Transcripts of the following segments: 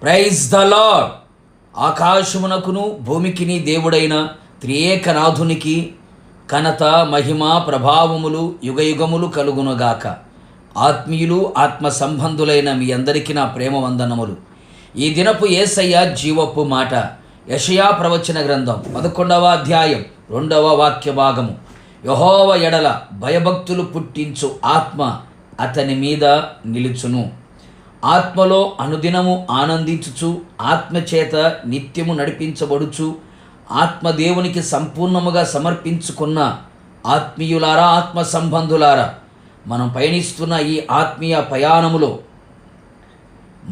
Praise the Lord. ఆకాశమునకును భూమికిని దేవుడైన త్రియేకనాథునికి ఘనత, మహిమ, ప్రభావములు యుగయుగములు కలుగునుగాక. ఆత్మీయులు, ఆత్మ సంబంధులైన మీ అందరికీ నా ప్రేమ వందనములు. ఈ దినపు యేసయ్య జీవపు మాట యెషయా ప్రవచన గ్రంథం 11వ అధ్యాయం 2వ వాక్య భాగము. యెహోవా ఎడల భయభక్తులు పుట్టించు ఆత్మ అతని మీద నిలుచును. ఆత్మలో అనుదినము ఆనందించుచు ఆత్మచేత నిత్యము నడిపించబడుచు ఆత్మదేవునికి సంపూర్ణముగా సమర్పించుకున్న ఆత్మీయులారా, ఆత్మ సంబంధులారా, మనం పయనిస్తున్న ఈ ఆత్మీయ ప్రయాణములో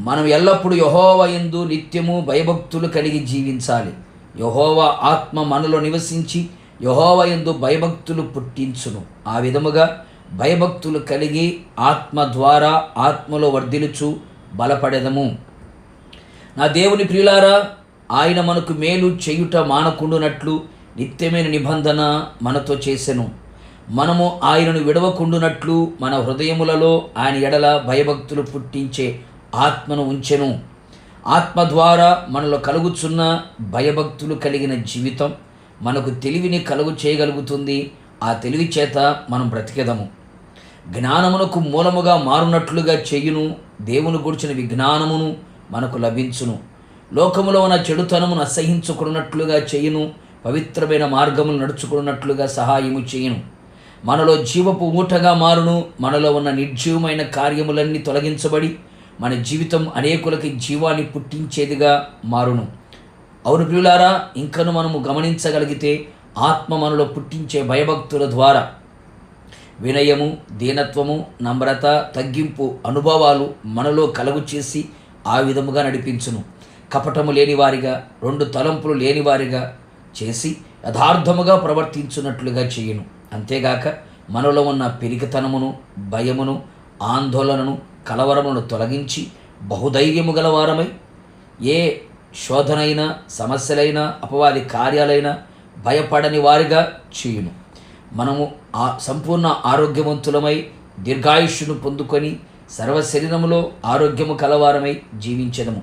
మనం ఎల్లప్పుడూ యెహోవా యందు నిత్యము భయభక్తులు కలిగి జీవించాలి. యెహోవా ఆత్మ మనలో నివసించి యెహోవా యందు భయభక్తులు పుట్టించును. ఆ విధముగా భయభక్తులు కలిగి ఆత్మ ద్వారా ఆత్మలో వర్ధిల్లుచు బలపడెదము. నా దేవుని ప్రియులారా, ఆయన మనకు మేలు చేయుట మానకుండునట్లు నిత్యమైన నిబంధన మనతో చేసెను. మనము ఆయనను విడవకుండునట్లు మన హృదయములలో ఆయన ఎడల భయభక్తులు పుట్టించే ఆత్మను ఉంచెను. ఆత్మ ద్వారా మనలో కలుగుచున్న భయభక్తులు కలిగిన జీవితం మనకు తెలివిని కలుగు చేయగలుగుతుంది. ఆ తెలివి చేత మనం బ్రతికెదము. జ్ఞానమునకు మూలముగా మారునట్లుగా చేయును. దేవుని గురించిన విజ్ఞానమును మనకు లభించును. లోకములో ఉన్న చెడుతనమును అసహించుకున్నట్లుగా చేయును. పవిత్రమైన మార్గములు నడుచుకున్నట్లుగా సహాయము చేయును. మనలో జీవపు ఊటగా మారును. మనలో ఉన్న నిర్జీవమైన కార్యములన్నీ తొలగించబడి మన జీవితం అనేకులకి జీవాన్ని పుట్టించేదిగా మారును. అవును ప్రియులారా, ఇంకను మనము గమనించగలిగితే ఆత్మ మనలో పుట్టించే భయభక్తుల ద్వారా వినయము, దీనత్వము, నమ్రత, తగ్గింపు అనుభవాలు మనలో కలుగు చేసి ఆ విధముగా నడిపించును. కపటము లేనివారిగా, రెండు తలంపులు లేనివారిగా చేసి యథార్థముగా ప్రవర్తించున్నట్లుగా చేయును. అంతేగాక మనలో ఉన్న పెరిగితనమును, భయమును, ఆందోళనను, కలవరమును తొలగించి బహుధైర్యము గలవారమై ఏ శోధనైనా, సమస్యలైనా, అపవాది కార్యాలైనా భయపడని వారిగా చేయును. మనము సంపూర్ణ ఆరోగ్యవంతులమై దీర్ఘాయుష్యును పొందుకొని సర్వశరీరములో ఆరోగ్యము కలవారమై జీవించెదము.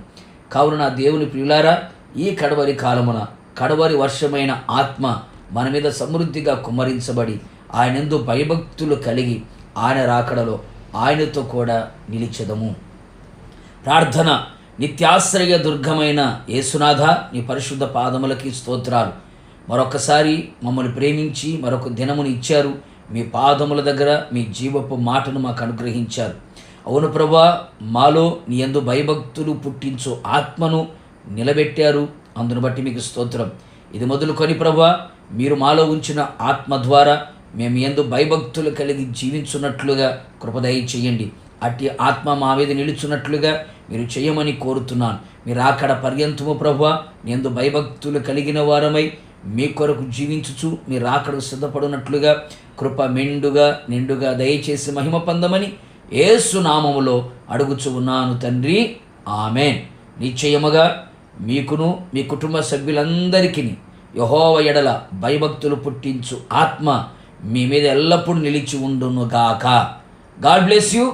కావున నా దేవుని ప్రియులారా, ఈ కడవరి కాలమున కడవరి వర్షమైన ఆత్మ మన మీద సమృద్ధిగా కుమ్మరించబడి ఆయనందు భయభక్తులు కలిగి ఆయన రాకడలో ఆయనతో కూడా నిలిచెదము. ప్రార్థన. నిత్యాశ్రయ దుర్గమైన యేసునాథ, నీ పరిశుద్ధ పాదములకి స్తోత్రాలు. మరొకసారి మమ్మల్ని ప్రేమించి మరొక దినమును ఇచ్చారు. మీ పాదముల దగ్గర మీ జీవపు మాటను మాకు అనుగ్రహించారు. అవును ప్రభా, మాలో నీ యందు భయభక్తులు పుట్టించు ఆత్మను నిలబెట్టారు. అందును బట్టి మీకు స్తోత్రం. ఇది మొదలుకొని ప్రభా, మీరు మాలో ఉంచిన ఆత్మ ద్వారా మేము యందు భయభక్తులు కలిగి జీవించున్నట్లుగా కృపదయ చేయండి. అట్టి ఆత్మ మా మీద నిలుచున్నట్లుగా మీరు చేయమని కోరుతున్నాను. మీరు అక్కడ పర్యంతము ప్రభువా యందు భయభక్తులు కలిగిన వారమై మీ కొరకు జీవించుచు మీరు రాకడకు సిద్ధపడినట్లుగా కృప మెండుగా నిండుగా దయచేసి మహిమ పొందమని యేసు నామములో అడుగుచు ఉన్నాను తండ్రి, ఆమేన్. నిశ్చయముగా మీకును మీ కుటుంబ సభ్యులందరికీ యెహోవా ఎడల భయభక్తులు పుట్టించు ఆత్మ మీ మీద ఎల్లప్పుడూ నిలిచి ఉండునుగాక. God bless you.